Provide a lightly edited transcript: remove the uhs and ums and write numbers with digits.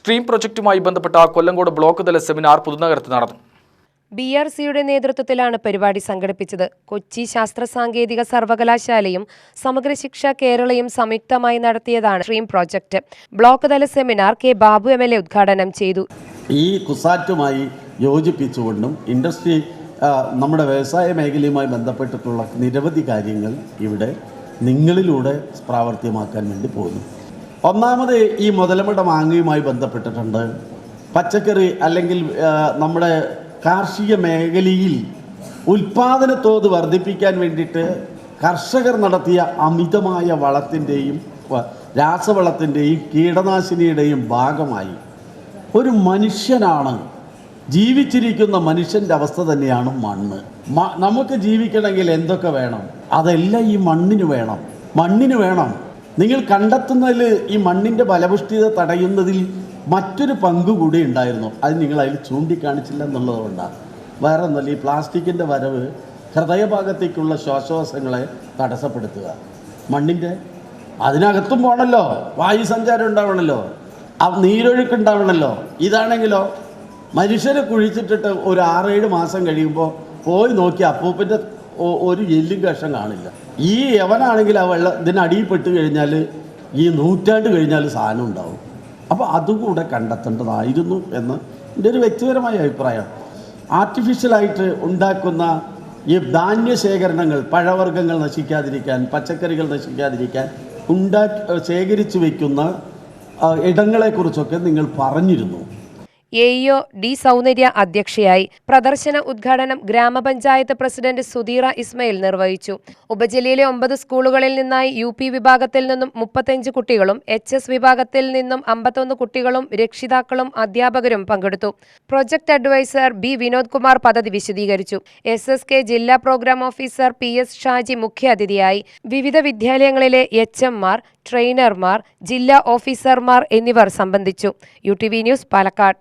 Stream പ്രൊജക്ടുമായി ബന്ധപ്പെട്ട Kollengode block തല seminar പുതുനഗരത്ത് നടന്നു. BRCയുടെ നേതൃത്വത്തിലാണ് പരിപാടി സംഘടിപ്പിച്ചത്. കൊച്ചി ശാസ്ത്ര സാങ്കേതിക സർവകലാശാലയും സമഗ്ര ശിക്ഷ കേരളയും സംയുക്തമായി നടത്തിയതാണ് സ്ട്രീം പ്രോജക്റ്റ്. ബ്ലോക്ക് തല സെമിനാർ കെ ബാബു MLA ഉദ്ഘാടനം ചെയ്തു. ഈ കുസാറ്റുമായി യോജിപ്പിച്ചുകൊണ്ടും ഇൻഡസ്ട്രി നമ്മുടെ വ്യവസായ മേഖലയുമായി ബന്ധപ്പെട്ടിട്ടുള്ള നിരവധി കാര്യങ്ങൾ ഇവിടെ നിങ്ങളിലൂടെ പ്രാവർത്തികമാക്കാൻ വേണ്ടി പോകുന്നു. ഒന്നാമത് ഈ മുതലമട മാങ്ങയുമായി ബന്ധപ്പെട്ടിട്ടുണ്ട്. പച്ചക്കറി അല്ലെങ്കിൽ നമ്മുടെ കാർഷിക മേഖലയിൽ ഉൽപാദന തോത് വർദ്ധിപ്പിക്കാൻ വേണ്ടിയിട്ട് കർഷകർ നടത്തിയ അമിതമായ വളത്തിൻ്റെയും രാസവളത്തിൻ്റെയും കീടനാശിനിയുടെയും ഭാഗമായി ഒരു മനുഷ്യനാണ് ജീവിച്ചിരിക്കുന്ന മനുഷ്യൻ്റെ അവസ്ഥ തന്നെയാണ് മണ്ണ്. നമുക്ക് ജീവിക്കണമെങ്കിൽ എന്തൊക്കെ വേണം? അതെല്ലാം ഈ മണ്ണിന് വേണം. നിങ്ങൾ കണ്ടെത്തുന്നതിൽ ഈ മണ്ണിൻ്റെ ഫലപുഷ്ടിത തടയുന്നതിൽ മറ്റൊരു പങ്ക് കൂടി ഉണ്ടായിരുന്നു. അത് നിങ്ങൾ അതിൽ ചൂണ്ടിക്കാണിച്ചില്ല എന്നുള്ളതുകൊണ്ടാണ്. വേറെ ഒന്നല്ല, ഈ പ്ലാസ്റ്റിക്കിൻ്റെ വരവ് ഹൃദയഭാഗത്തേക്കുള്ള ശ്വാസോച്ഛ്വാസങ്ങളെ തടസ്സപ്പെടുത്തുക. മണ്ണിൻ്റെ അതിനകത്തും പോകണമല്ലോ, വായുസഞ്ചാരം ഉണ്ടാവണമല്ലോ, നീരൊഴുക്ക് ഉണ്ടാവണമല്ലോ. ഇതാണെങ്കിലോ മനുഷ്യരെ കുഴിച്ചിട്ടിട്ട് ഒരു 6-7 മാസം കഴിയുമ്പോൾ പോയി നോക്കി അപ്പൂപ്പൻ്റെ ഒരു എല്ലും കഷം കാണില്ല. ഈ യവനാണെങ്കിൽ ആ ഇതിനടിയിൽ പെട്ട് കഴിഞ്ഞാൽ ഈ നൂറ്റാണ്ട് കഴിഞ്ഞാൽ സാധനം ഉണ്ടാവും. അപ്പോൾ അതുകൂടെ കണ്ടെത്തേണ്ടതായിരുന്നു എന്ന് എൻ്റെ ഒരു വ്യക്തിപരമായ അഭിപ്രായം. ആർട്ടിഫിഷ്യലായിട്ട് ഉണ്ടാക്കുന്ന ഈ ധാന്യശേഖരണങ്ങൾ, പഴവർഗ്ഗങ്ങൾ നശിക്കാതിരിക്കാൻ, പച്ചക്കറികൾ നശിക്കാതിരിക്കാൻ ശേഖരിച്ചു വയ്ക്കുന്ന ഇടങ്ങളെക്കുറിച്ചൊക്കെ നിങ്ങൾ പറഞ്ഞിരുന്നു. AEO D സൗന്ദര്യ അധ്യക്ഷയായി. പ്രദർശന ഉദ്ഘാടനം ഗ്രാമപഞ്ചായത്ത് പ്രസിഡന്റ് സുധീറ ഇസ്മയിൽ നിർവഹിച്ചു. ഉപജില്ലയിലെ 9 സ്കൂളുകളിൽ നിന്നായി UP വിഭാഗത്തിൽ നിന്നും 35 കുട്ടികളും HS വിഭാഗത്തിൽ നിന്നും 51 കുട്ടികളും രക്ഷിതാക്കളും അധ്യാപകരും പങ്കെടുത്തു. Project adviser B Vinod Kumar പദ്ധതി വിശദീകരിച്ചു. SSK ജില്ലാ പ്രോഗ്രാം ഓഫീസർ PS ഷാജി മുഖ്യാതിഥിയായി. വിവിധ വിദ്യാലയങ്ങളിലെ HM-മാർ, ട്രെയിനർമാർ, ജില്ലാ ഓഫീസർമാർ എന്നിവർ സംബന്ധിച്ചു. UTV news Palakkad.